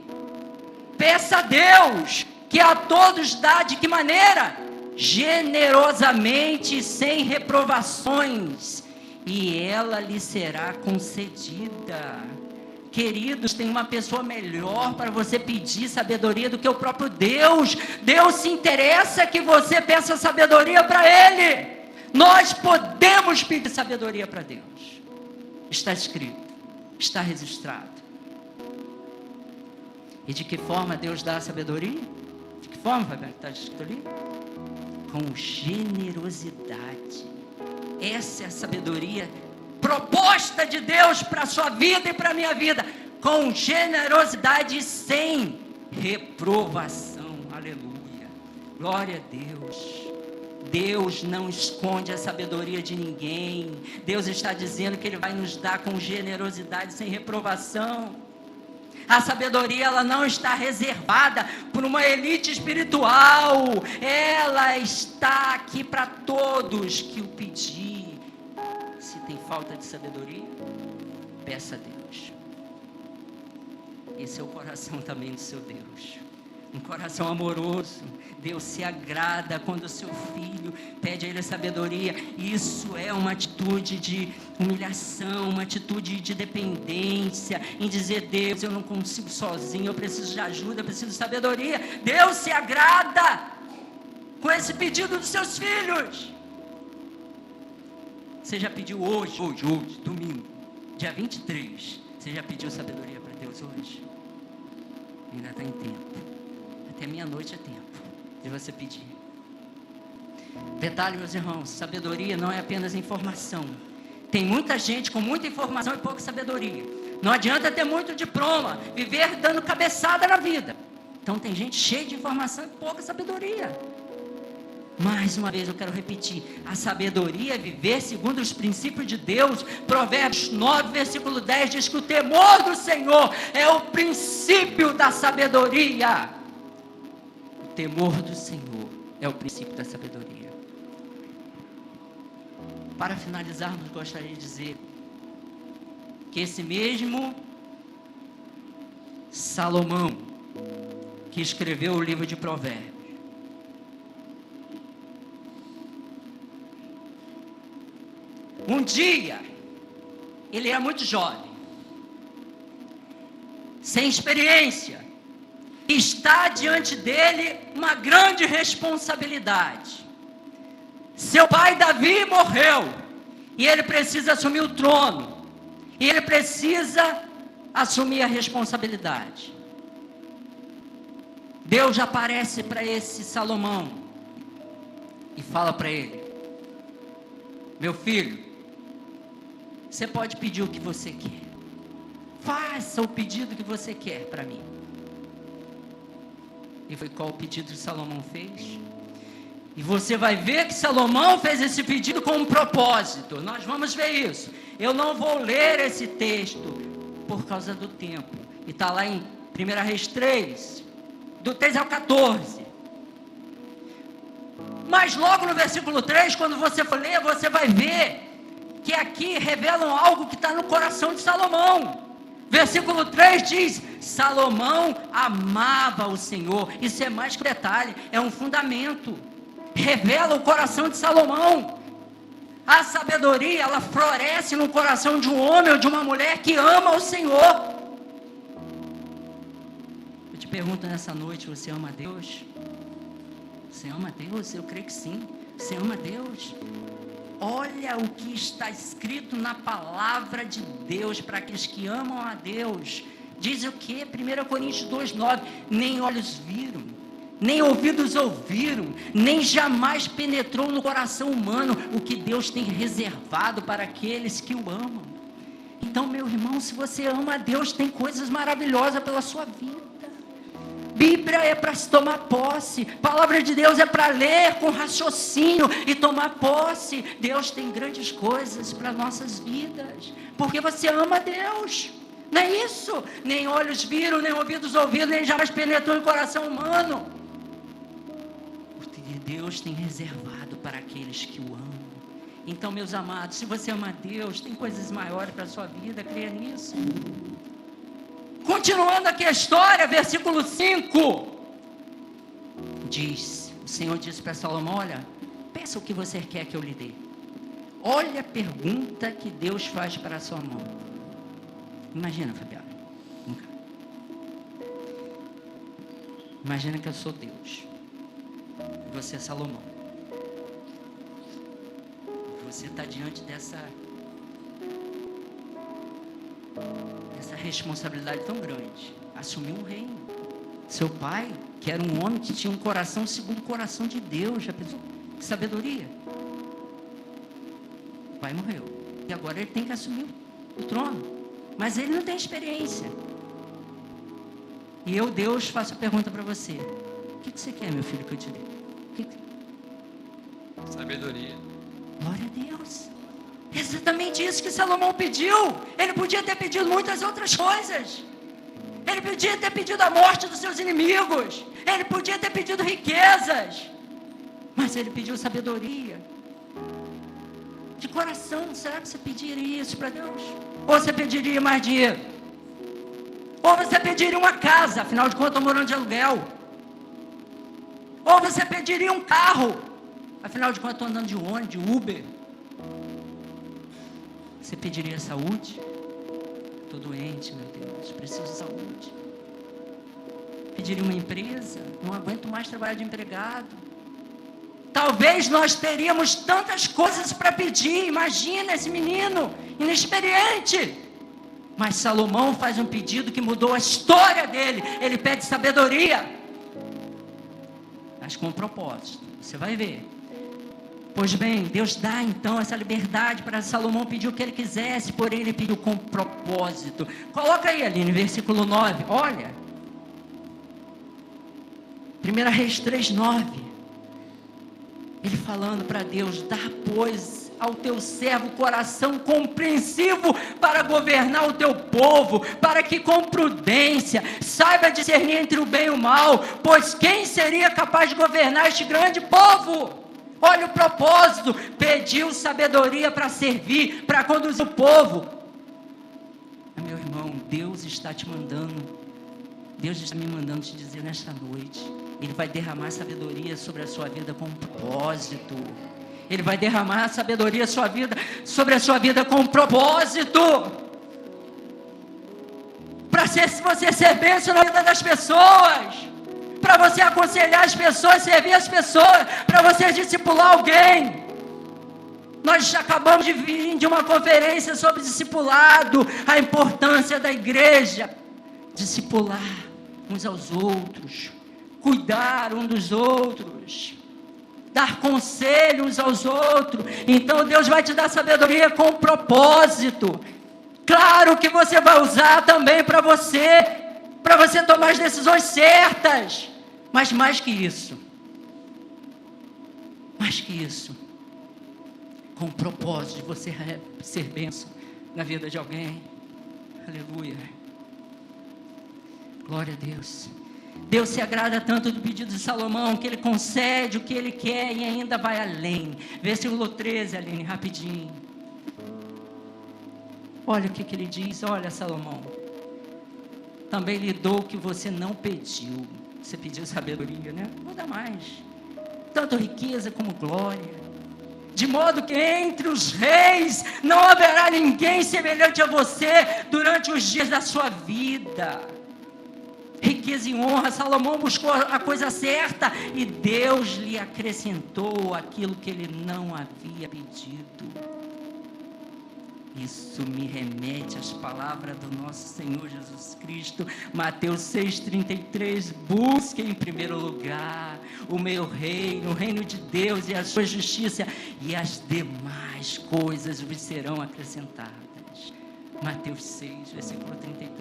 Peça a Deus, que a todos dá de que maneira? Generosamente, sem reprovações, e ela lhe será concedida. Queridos, tem uma pessoa melhor para você pedir sabedoria do que o próprio Deus. Deus se interessa que você peça sabedoria para Ele. Nós podemos pedir sabedoria para Deus. Está escrito, está registrado. E de que forma Deus dá a sabedoria? De que forma, Fabiano, está escrito ali? Com generosidade. Essa é a sabedoria proposta de Deus para a sua vida e para a minha vida. Com generosidade e sem reprovação. Aleluia. Glória a Deus. Deus não esconde a sabedoria de ninguém. Deus está dizendo que Ele vai nos dar com generosidade, sem reprovação. A sabedoria, ela não está reservada por uma elite espiritual. Ela está aqui para todos que o pedir. Se tem falta de sabedoria, peça a Deus. Esse é o coração também do seu Deus. Um coração amoroso. Deus se agrada quando o seu filho pede a Ele a sabedoria. Isso é uma atitude de humilhação, uma atitude de dependência, em dizer: Deus, eu não consigo sozinho, eu preciso de ajuda, eu preciso de sabedoria. Deus se agrada com esse pedido dos seus filhos. Você já pediu hoje, domingo, dia 23, você já pediu sabedoria para Deus hoje? Ainda está em tempo. Até meia-noite é tempo de você pedir. Detalhe, meus irmãos, sabedoria não é apenas informação. Tem muita gente com muita informação e pouca sabedoria. Não adianta ter muito diploma, viver dando cabeçada na vida. Então tem gente cheia de informação e pouca sabedoria. Mais uma vez eu quero repetir: a sabedoria é viver segundo os princípios de Deus. Provérbios 9, versículo 10 diz que o temor do Senhor é o princípio da sabedoria. O temor do Senhor é o princípio da sabedoria. Para finalizarmos, gostaria de dizer que esse mesmo Salomão, que escreveu o livro de Provérbios, um dia, ele era muito jovem, sem experiência, está diante dele uma grande responsabilidade. Seu pai Davi morreu, e ele precisa assumir o trono, e ele precisa assumir a responsabilidade. Deus aparece para esse Salomão, e fala para ele: meu filho, você pode pedir o que você quer. Faça o pedido que você quer para mim. E foi qual o pedido que Salomão fez? E você vai ver que Salomão fez esse pedido com um propósito. Nós vamos ver isso. Eu não vou ler esse texto por causa do tempo. E está lá em 1 Reis 3, do 3 ao 14. Mas logo no versículo 3, quando você for ler, você vai ver que aqui revelam algo que está no coração de Salomão. Versículo 3 diz: Salomão amava o Senhor. Isso é mais que um detalhe, é um fundamento. Revela o coração de Salomão. A sabedoria, ela floresce no coração de um homem ou de uma mulher que ama o Senhor. Eu te pergunto nessa noite: você ama a Deus? Você ama a Deus? Eu creio que sim. Você ama a Deus? Olha o que está escrito na palavra de Deus para aqueles que amam a Deus. Diz o que? 1 Coríntios 2,9: nem olhos viram, nem ouvidos ouviram, nem jamais penetrou no coração humano o que Deus tem reservado para aqueles que o amam. Então, meu irmão, se você ama a Deus, tem coisas maravilhosas pela sua vida. Bíblia é para se tomar posse. Palavra de Deus é para ler com raciocínio e tomar posse. Deus tem grandes coisas para nossas vidas, porque você ama Deus. Não é isso? Nem olhos viram, nem ouvidos ouviram, nem jamais penetrou em coração humano. Porque Deus tem reservado para aqueles que o amam. Então, meus amados, se você ama Deus, tem coisas maiores para a sua vida, creia nisso. Continuando aqui a história, versículo 5. Diz, o Senhor disse para Salomão: olha, peça o que você quer que eu lhe dê. Olha a pergunta que Deus faz para Salomão. Imagina, Fabiana. Imagina que eu sou Deus. E você é Salomão. Você está diante dessa responsabilidade tão grande. Assumir um reino. Seu pai, que era um homem que tinha um coração segundo o coração de Deus. Já pensou? Que sabedoria. O pai morreu. E agora ele tem que assumir o trono. Mas ele não tem experiência. E eu, Deus, faço a pergunta para você: o que você quer, meu filho, que eu te dê? Sabedoria. Glória a Deus. Exatamente isso que Salomão pediu. Ele podia ter pedido muitas outras coisas. Ele podia ter pedido a morte dos seus inimigos. Ele podia ter pedido riquezas. Mas ele pediu sabedoria. De coração, será que você pediria isso para Deus? Ou você pediria mais dinheiro? Ou você pediria uma casa, afinal de contas eu estou morando de aluguel? Ou você pediria um carro, afinal de contas eu estou andando de ônibus, de Uber? Você pediria saúde? Estou doente, meu Deus, preciso de saúde. Pediria uma empresa? Não aguento mais trabalhar de empregado. Talvez nós teríamos tantas coisas para pedir. Imagina esse menino inexperiente. Mas Salomão faz um pedido que mudou a história dele. Ele pede sabedoria, mas com propósito. Você vai ver. Pois bem, Deus dá então essa liberdade para Salomão pedir o que ele quisesse, porém ele pediu com propósito. Coloca aí, Aline, versículo 9. Olha. 1 Reis 3:9. Ele falando para Deus: dá, pois, ao teu servo coração compreensivo para governar o teu povo, para que com prudência saiba discernir entre o bem e o mal, pois quem seria capaz de governar este grande povo? Olha o propósito: pediu sabedoria para servir, para conduzir o povo. Meu irmão, Deus está te mandando, Deus está me mandando te dizer nesta noite: Ele vai derramar sabedoria sobre a sua vida com propósito. Ele vai derramar sabedoria sobre a sua vida com propósito. Para você ser bênção na vida das pessoas. Para você aconselhar as pessoas, servir as pessoas. Para você discipular alguém. Nós acabamos de vir de uma conferência sobre discipulado. A importância da igreja. Discipular uns aos outros. Cuidar um dos outros, dar conselho uns aos outros. Então Deus vai te dar sabedoria com propósito. Claro que você vai usar também para você tomar as decisões certas. Mas mais que isso, com o propósito de você ser bênção na vida de alguém. Aleluia. Glória a Deus. Deus se agrada tanto do pedido de Salomão, que ele concede o que ele quer e ainda vai além. Versículo 13, Aline, rapidinho. Olha o que ele diz. Olha, Salomão, também lhe dou o que você não pediu. Você pediu sabedoria, né? Não dá mais. Tanto riqueza como glória. De modo que entre os reis não haverá ninguém semelhante a você durante os dias da sua vida. Riqueza e honra. Salomão buscou a coisa certa e Deus lhe acrescentou aquilo que ele não havia pedido. Isso me remete às palavras do nosso Senhor Jesus Cristo, Mateus 6,33, busque em primeiro lugar o meu reino, o reino de Deus e a sua justiça, e as demais coisas vos serão acrescentadas. Mateus 6, versículo 33.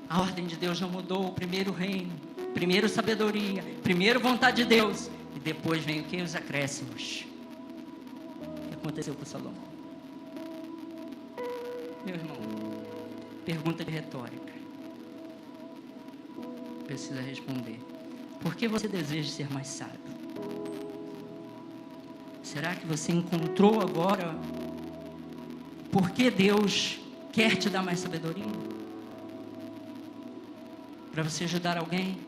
A ordem de Deus não mudou. Primeiro reino, primeiro sabedoria, primeiro vontade de Deus, e depois vem o que? Os acréscimos. O que aconteceu com Salomão? Meu irmão, pergunta de retórica. Precisa responder. Por que você deseja ser mais sábio? Será que você encontrou agora por que Deus quer te dar mais sabedoria? Para você ajudar alguém?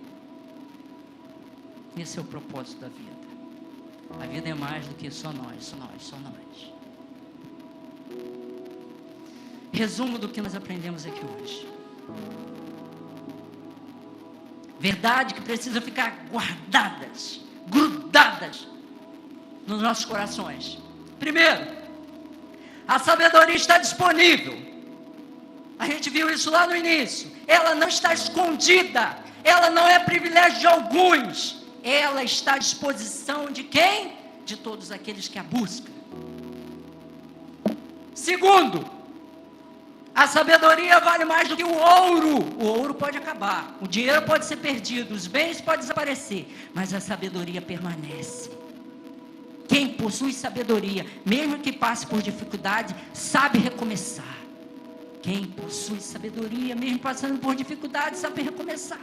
Esse é o propósito da vida. A vida é mais do que só nós, só nós, só nós. Resumo do que nós aprendemos aqui hoje. Verdade que precisa ficar guardadas, grudadas nos nossos corações. Primeiro, a sabedoria está disponível. A gente viu isso lá no início. Ela não está escondida. Ela não é privilégio de alguns. Ela está à disposição de quem? De todos aqueles que a buscam. Segundo, a sabedoria vale mais do que o ouro. O ouro pode acabar, o dinheiro pode ser perdido, os bens podem desaparecer, mas a sabedoria permanece. Quem possui sabedoria, mesmo que passe por dificuldade, sabe recomeçar. Quem possui sabedoria, mesmo passando por dificuldade, sabe recomeçar.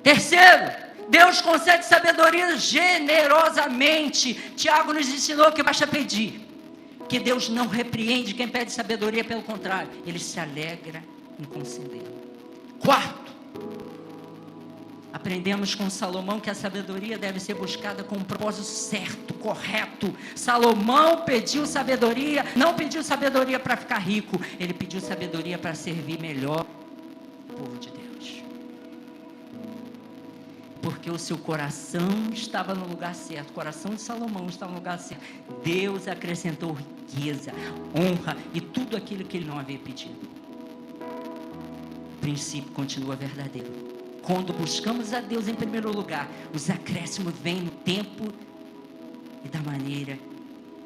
Terceiro, Deus concede sabedoria generosamente. Tiago nos ensinou que basta pedir. Que Deus não repreende quem pede sabedoria, pelo contrário, Ele se alegra em conceder. Quarto, aprendemos com Salomão que a sabedoria deve ser buscada com um propósito certo, correto. Salomão pediu sabedoria, não pediu sabedoria para ficar rico, ele pediu sabedoria para servir melhor o povo de Deus. Porque o seu coração estava no lugar certo, o coração de Salomão estava no lugar certo. Deus acrescentou riqueza, honra e tudo aquilo que ele não havia pedido. O princípio continua verdadeiro. Quando buscamos a Deus em primeiro lugar, os acréscimos vêm no tempo e da maneira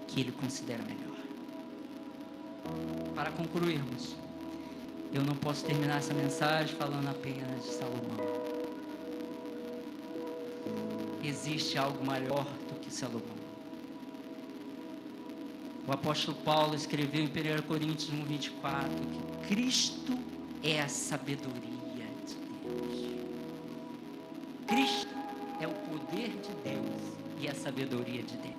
que Ele considera melhor. Para concluirmos, eu não posso terminar essa mensagem falando apenas de Salomão. Existe algo maior do que Salomão. O apóstolo Paulo escreveu em 1 Coríntios 1:24 que Cristo é a sabedoria de Deus. Cristo é o poder de Deus e a sabedoria de Deus.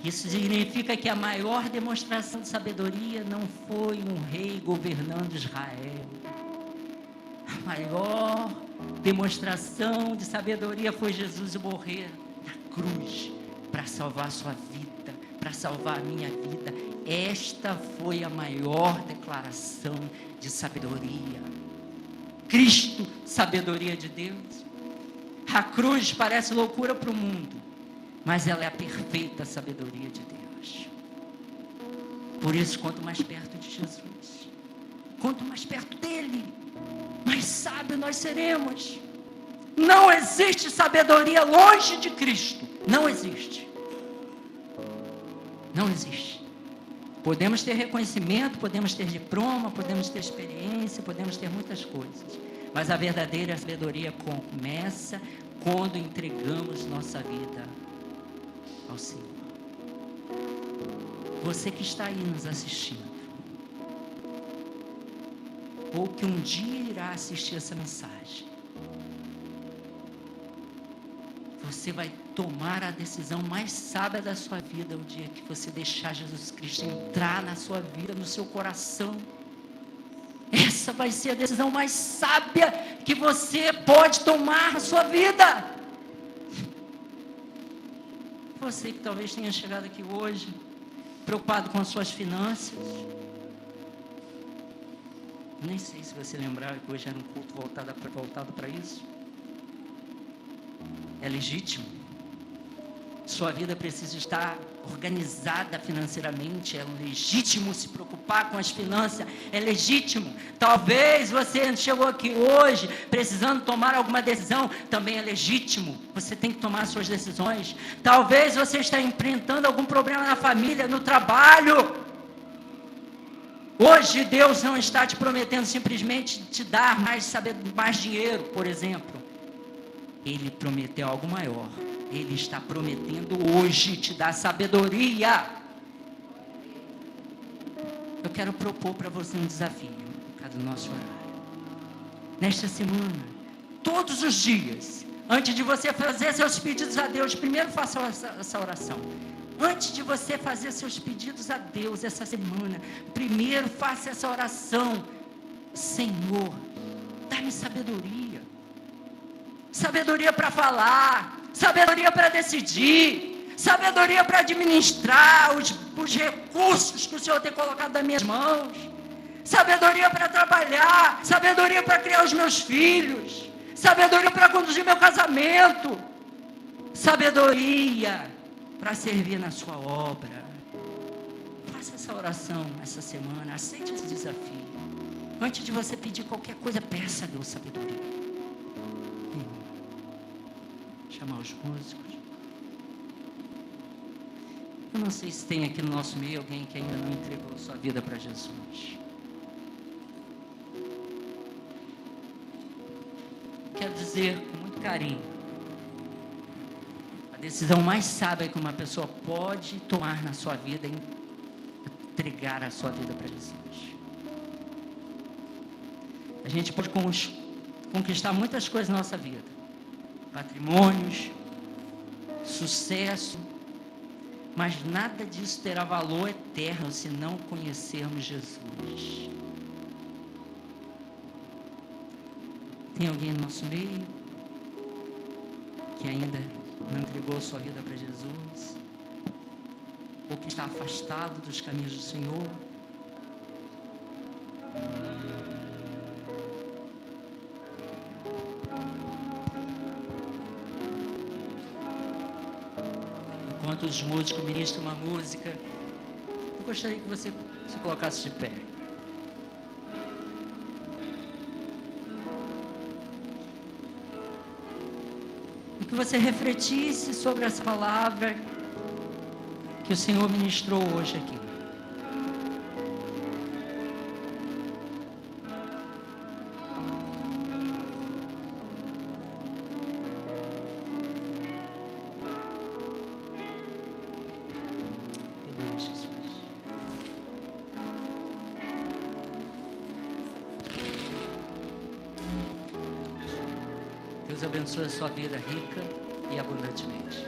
Isso significa que a maior demonstração de sabedoria não foi um rei governando Israel. A maior demonstração de sabedoria foi Jesus morrer na cruz para salvar a sua vida, para salvar a minha vida. Esta foi a maior declaração de sabedoria. Cristo, sabedoria de Deus. A cruz parece loucura para o mundo, mas ela é a perfeita sabedoria de Deus. Por isso, quanto mais perto de Jesus, quanto mais perto dele, mais sábio nós seremos. Não existe sabedoria longe de Cristo. Não existe. Não existe. Podemos ter reconhecimento, podemos ter diploma, podemos ter experiência, podemos ter muitas coisas. Mas a verdadeira sabedoria começa quando entregamos nossa vida ao Senhor. Você que está aí nos assistindo, ou que um dia irá assistir essa mensagem, você vai tomar a decisão mais sábia da sua vida o dia que você deixar Jesus Cristo entrar na sua vida, no seu coração. Essa vai ser a decisão mais sábia que você pode tomar na sua vida. Você que talvez tenha chegado aqui hoje preocupado com as suas finanças, nem sei se você lembrar que hoje era um culto voltado para isso. É legítimo. Sua vida precisa estar organizada financeiramente. É legítimo se preocupar com as finanças. É legítimo. Talvez você chegou aqui hoje precisando tomar alguma decisão. Também é legítimo. Você tem que tomar suas decisões. Talvez você está enfrentando algum problema na família, no trabalho. Hoje Deus não está te prometendo simplesmente te dar mais dinheiro, por exemplo. Ele prometeu algo maior. Ele está prometendo hoje te dar sabedoria. Eu quero propor para você um desafio, por causa do nosso horário. Nesta semana, todos os dias, antes de você fazer seus pedidos a Deus, primeiro faça essa oração. Antes de você fazer seus pedidos a Deus essa semana, primeiro faça essa oração. Senhor, dá-me sabedoria. Sabedoria para falar, sabedoria para decidir, sabedoria para administrar os recursos que o Senhor tem colocado nas minhas mãos, sabedoria para trabalhar, sabedoria para criar os meus filhos, sabedoria para conduzir meu casamento, sabedoria para servir na sua obra. Faça essa oração essa semana, aceite esse desafio. Antes de você pedir qualquer coisa, peça a Deus sabedoria. Chamar os músicos. Eu não sei se tem aqui no nosso meio alguém que ainda não entregou sua vida para Jesus. Quero dizer com muito carinho, a decisão mais sábia que uma pessoa pode tomar na sua vida é entregar a sua vida para Jesus. A gente pode conquistar muitas coisas na nossa vida. Patrimônios, sucesso, mas nada disso terá valor eterno se não conhecermos Jesus. Tem alguém no nosso meio que ainda não entregou sua vida para Jesus? Ou que está afastado dos caminhos do Senhor? Enquanto os músicos ministram uma música, eu gostaria que você se colocasse de pé. E que você refletisse sobre essa palavra que o Senhor ministrou hoje aqui. Deus abençoe a sua vida rica e abundantemente.